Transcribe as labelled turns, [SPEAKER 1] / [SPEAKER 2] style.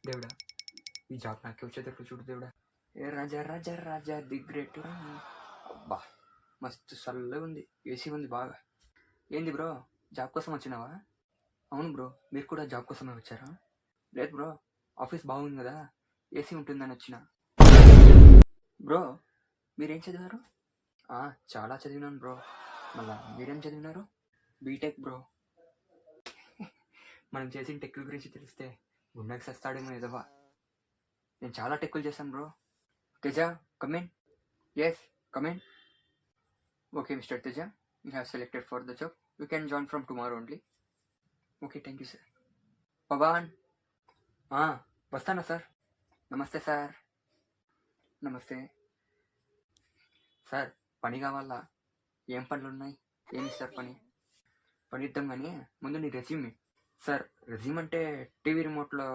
[SPEAKER 1] దేవుడా ఈ జాబ్ నాకే వచ్చేటట్లు చూడు దేవుడా. ఏ రాజా రాజా రాజా ది గ్రేట్. అబ్బా మస్తు చల్లగా ఉంది, ఏసీ ఉంది బాగా. ఏంది బ్రో జాబ్ కోసం వచ్చినావా? అవును బ్రో, మీరు కూడా జాబ్ కోసమే వచ్చారా? లేదు బ్రో, ఆఫీస్ బాగుంది కదా, ఏసీ ఉంటుందని వచ్చిన. బ్రో మీరేం చదివారు? చాలా చదివినాను బ్రో. మళ్ళా మీరేం చదివినారు? BTech bro. మనం చేసిన టెక్కుల గురించి తెలిస్తే గుండెకి సస్తాడేమో ఎదవా. నేను చాలా టెక్కులు చేశాను bro. Teja come in. Yes come in. Okay mister Teja, you have selected for the job. You can join from tomorrow only. Okay thank you sir. Pavan వస్తానా సార్. నమస్తే సార్. నమస్తే సార్. పని కావాలా? ఏం పనులు ఉన్నాయి? ఏమి సార్ పని? పని ఇద్దాం కానీ ముందు నీ రెజ్యూమ్. సార్ రెజ్యూమ్ అంటే టీవీ రిమోట్లో